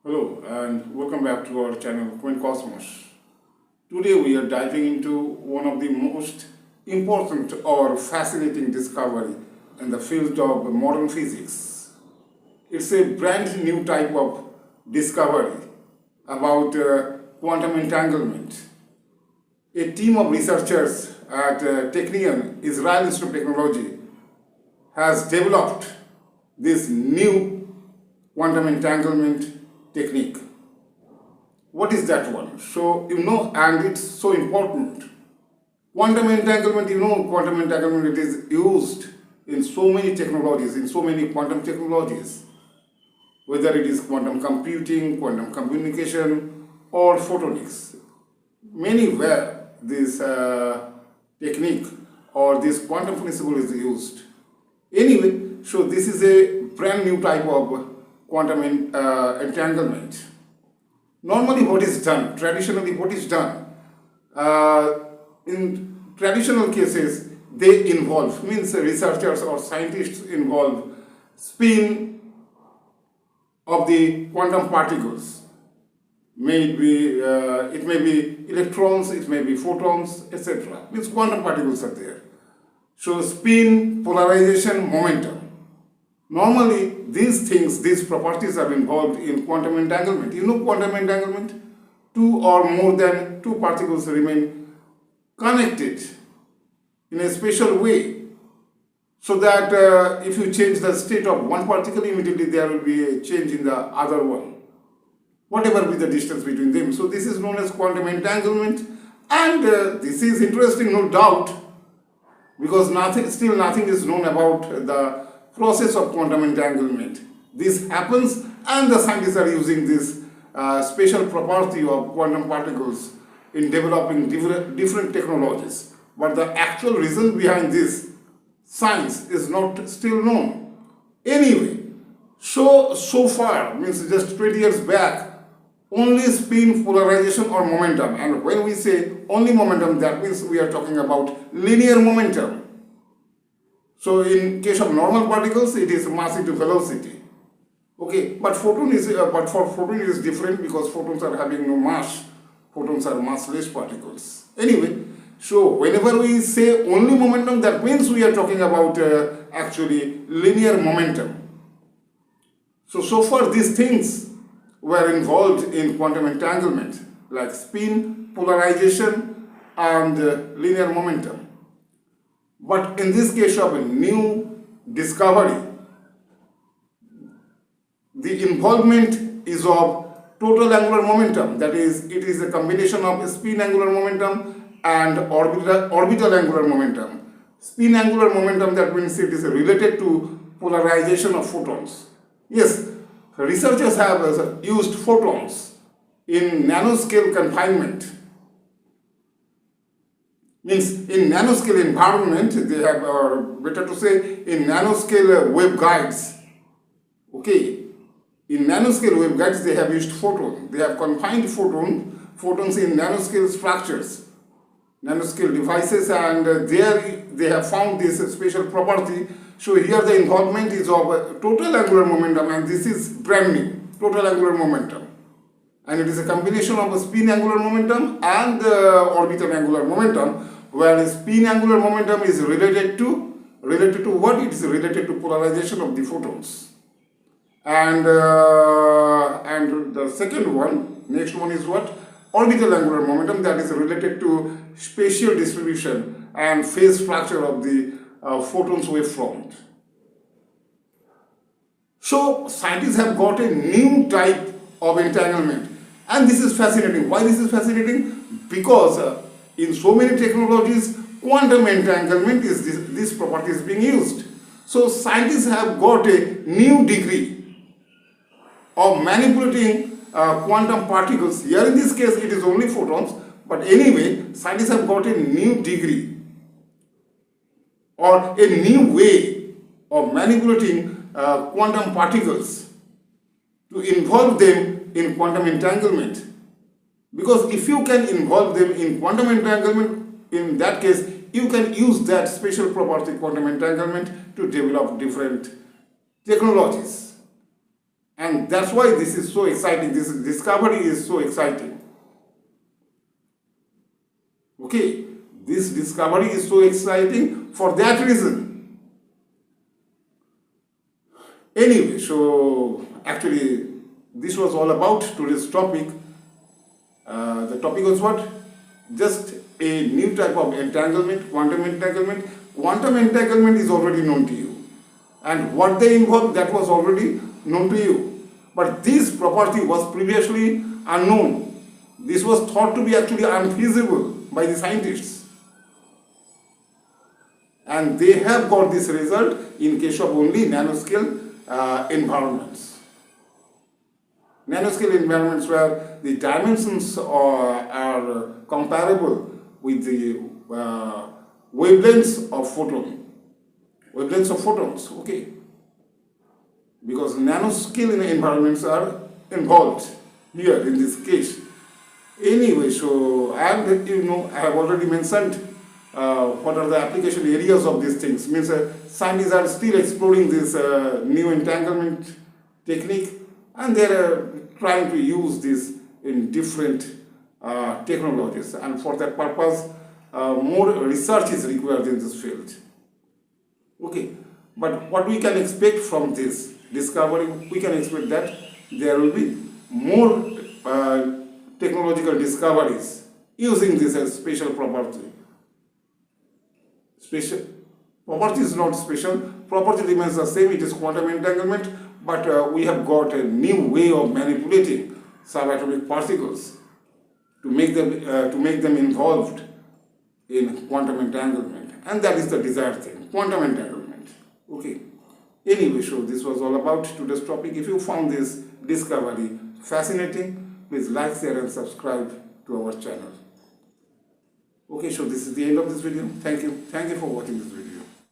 Hello and welcome back to our channel Quaint. Today we are diving into one of the most important or fascinating discovery in the field of modern physics. It's a brand new type of discovery about quantum entanglement. A team of researchers at Technion, Israel Institute of Technology, has developed this new quantum entanglement technique. What is that one? So, and it's so important. Quantum entanglement, quantum entanglement, it is used in so many technologies, in so many quantum technologies, whether it is quantum computing, quantum communication, or photonics. Many where this technique or this quantum principle is used. Anyway, so this is a brand new type of quantum entanglement. Normally traditionally what is done, in traditional cases, they involve, means researchers or scientists involve spin of the quantum particles. It may be electrons, it may be photons, etc. Means quantum particles are there. So spin, polarization, momentum. Normally, these properties are involved in quantum entanglement. You know quantum entanglement? Two or more than two particles remain connected in a special way, so that if you change the state of one particle, immediately there will be a change in the other one, whatever be the distance between them. So this is known as quantum entanglement, and this is interesting, no doubt, because still nothing is known about the process of quantum entanglement. This happens, and the scientists are using this special property of quantum particles in developing different technologies. But the actual reason behind this science is not still known. Anyway, so far, means just 20 years back, only spin, polarization or momentum. And when we say only momentum, that means we are talking about linear momentum. So in case of normal particles, it is mass into velocity. Okay, but for photon it is different, because photons are having no mass. Photons are massless particles. Anyway, so whenever we say only momentum, that means we are talking about actually linear momentum. So far these things were involved in quantum entanglement, like spin, polarization, and linear momentum. But in this case of a new discovery, the involvement is of total angular momentum. That is, it is a combination of spin angular momentum and orbital angular momentum. Spin angular momentum, that means it is related to polarization of photons. Yes, researchers have used photons in nanoscale confinement. Means in nanoscale environment, they have, or better to say, in nanoscale waveguides. Okay, in nanoscale waveguides, they have used photons. They have confined photons in nanoscale structures, nanoscale devices, and there they have found this special property. So here the involvement is of total angular momentum, and this is brand new, total angular momentum. And it is a combination of a spin angular momentum and orbital angular momentum, where spin angular momentum is related to what? It is related to polarization of the photons. And the second one, next one is what? Orbital angular momentum, that is related to spatial distribution and phase structure of the photons wavefront. So scientists have got a new type of entanglement, and this is fascinating. Why this is fascinating? Because in so many technologies, quantum entanglement is this property is being used. So scientists have got a new degree of manipulating quantum particles. Here in this case, it is only photons, but anyway, scientists have got a new degree or a new way of manipulating quantum particles to involve them in quantum entanglement. Because if you can involve them in quantum entanglement, in that case, you can use that special property, quantum entanglement, to develop different technologies. And that's why this is so exciting. This discovery is so exciting. Okay, this discovery is so exciting for that reason. Anyway, so actually this was all about today's topic. The topic was what? Just a new type of entanglement, quantum entanglement. Quantum entanglement is already known to you. And what they involve, that was already known to you. But this property was previously unknown. This was thought to be actually unfeasible by the scientists. And they have got this result in case of only nanoscale environments. Nanoscale environments where the dimensions are comparable with the wavelengths of photons, okay? Because nanoscale environments are involved here in this case. Anyway, so I have already mentioned what are the application areas of these things. Means scientists are still exploring this new entanglement technique, and they are trying to use this in different technologies, and for that purpose more research is required in this field. Okay, but what we can expect from this discovery, we can expect that there will be more technological discoveries using this as special property. Special property is not special, property remains the same, it is quantum entanglement, but we have got a new way of manipulating subatomic particles to make them involved in quantum entanglement, and that is the desired thing, quantum entanglement. Okay. Anyway, so this was all about today's topic. If you found this discovery fascinating, please like, share and subscribe to our channel. Okay, so this is the end of this video. Thank you for watching this video.